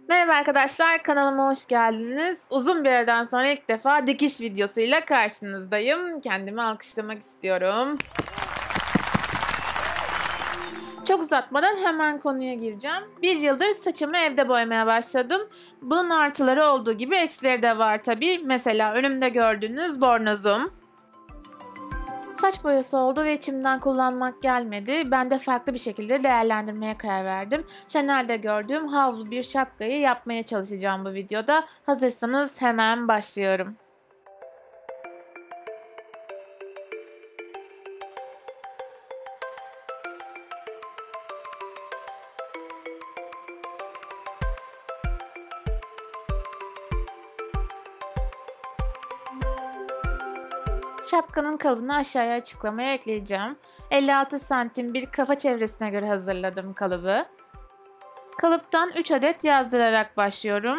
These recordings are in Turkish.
Merhaba arkadaşlar, kanalıma hoş geldiniz. Uzun bir aradan sonra ilk defa dikiş videosuyla karşınızdayım. Kendimi alkışlamak istiyorum. Çok uzatmadan hemen konuya gireceğim. Bir yıldır saçımı evde boyamaya başladım. Bunun artıları olduğu gibi eksileri de var tabii. Mesela önümde gördüğünüz bornozum. Saç boyası oldu ve içimden kullanmak gelmedi. Ben de farklı bir şekilde değerlendirmeye karar verdim. Chanel'de gördüğüm havlu bir şapkayı yapmaya çalışacağım bu videoda. Hazırsanız hemen başlıyorum. Şapkanın kalıbını aşağıya açıklamaya ekleyeceğim. 56 santim bir kafa çevresine göre hazırladım kalıbı. Kalıptan 3 adet yazdırarak başlıyorum.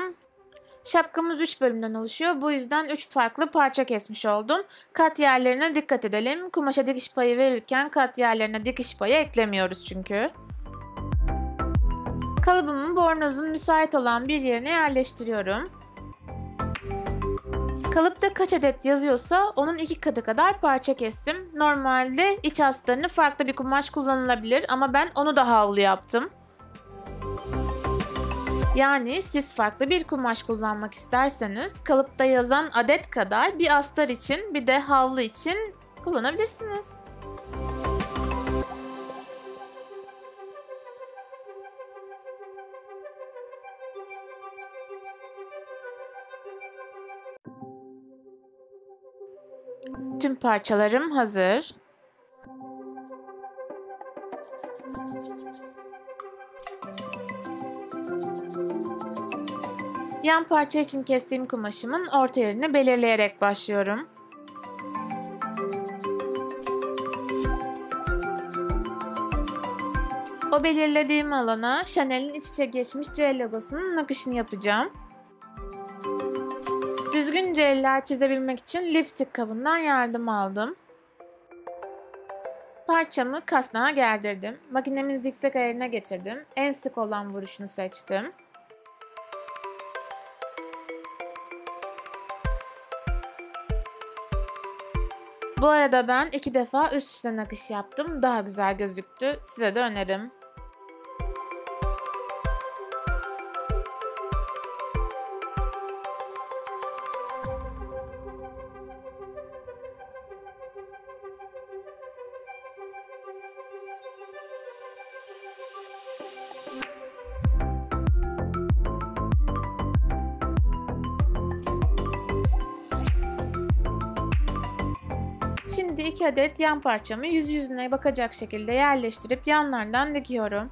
Şapkamız 3 bölümden oluşuyor. Bu yüzden 3 farklı parça kesmiş oldum. Kat yerlerine dikkat edelim. Kumaşa dikiş payı verirken kat yerlerine dikiş payı eklemiyoruz çünkü. Kalıbımın bornozun müsait olan bir yerine yerleştiriyorum. Kalıpta kaç adet yazıyorsa onun 2 katı kadar parça kestim. Normalde iç astarını farklı bir kumaş kullanılabilir ama ben onu da havlu yaptım. Yani siz farklı bir kumaş kullanmak isterseniz kalıpta yazan adet kadar bir astar için bir de havlu için kullanabilirsiniz. Tüm parçalarım hazır. Yan parça için kestiğim kumaşımın orta yerini belirleyerek başlıyorum. O belirlediğim alana Chanel'in iç içe geçmiş C logosunun nakışını yapacağım. Düzgün C'ler çizebilmek için lipstick kabından yardım aldım. Parçamı kasnağa gerdirdim. Makinemin zikzak ayarına getirdim. En sık olan vuruşunu seçtim. Bu arada ben 2 defa üst üste nakış yaptım. Daha güzel gözüktü. Size de önerim. Şimdi 2 adet yan parçamı yüzüne bakacak şekilde yerleştirip yanlardan dikiyorum.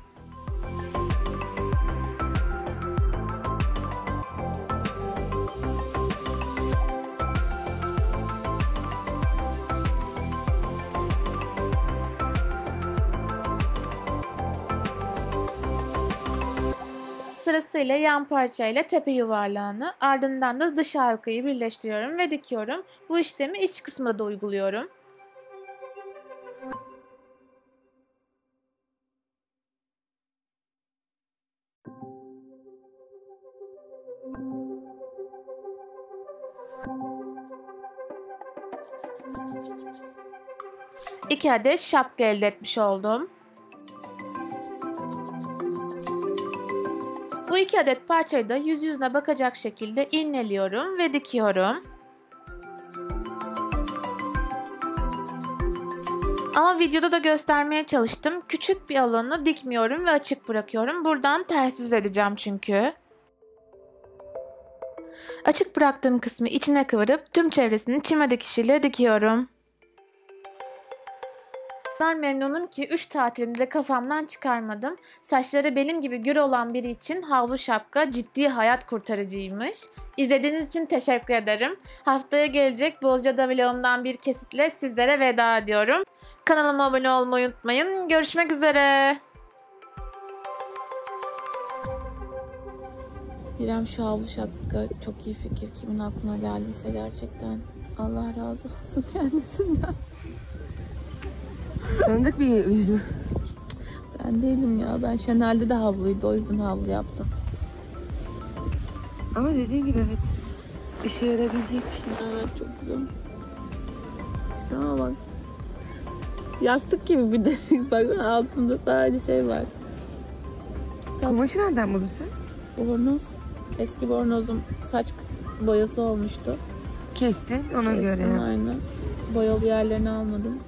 Sırasıyla yan parça ile tepe yuvarlağını, ardından da dış halkayı birleştiriyorum ve dikiyorum. Bu işlemi iç kısmında da uyguluyorum. İki adet şapka elde etmiş oldum. Bu 2 adet parçayı da yüzüne bakacak şekilde iğneliyorum ve dikiyorum. Ama videoda da göstermeye çalıştım. Küçük bir alanı dikmiyorum ve açık bırakıyorum. Buradan ters düz edeceğim çünkü. Açık bıraktığım kısmı içine kıvırıp tüm çevresini çime dikişiyle dikiyorum. Memnunum ki 3 tatilini de kafamdan çıkarmadım. Saçları benim gibi gür olan biri için havlu şapka ciddi hayat kurtarıcıymış. İzlediğiniz için teşekkür ederim. Haftaya gelecek Bozcaada vlogumdan bir kesitle sizlere veda ediyorum. Kanalıma abone olmayı unutmayın. Görüşmek üzere. İrem, şu havlu şapka çok iyi fikir. Kimin aklına geldiyse gerçekten Allah razı olsun kendisinden. Tanıdık bir yüz mü? Ben değilim ya. Ben Chanel'de de havluydu. O yüzden havlu yaptım. Ama dediğin gibi evet. İşe yarayabilecek bir şey. Evet, çok güzel. Ama bak. Yastık gibi bir de. Bakın altında sadece şey var. Kumaşı nereden buldun sen? Bornoz. Eski bornozum saç boyası olmuştu. Kestin ona göre. Kestim aynen. Boyalı yerlerini almadım.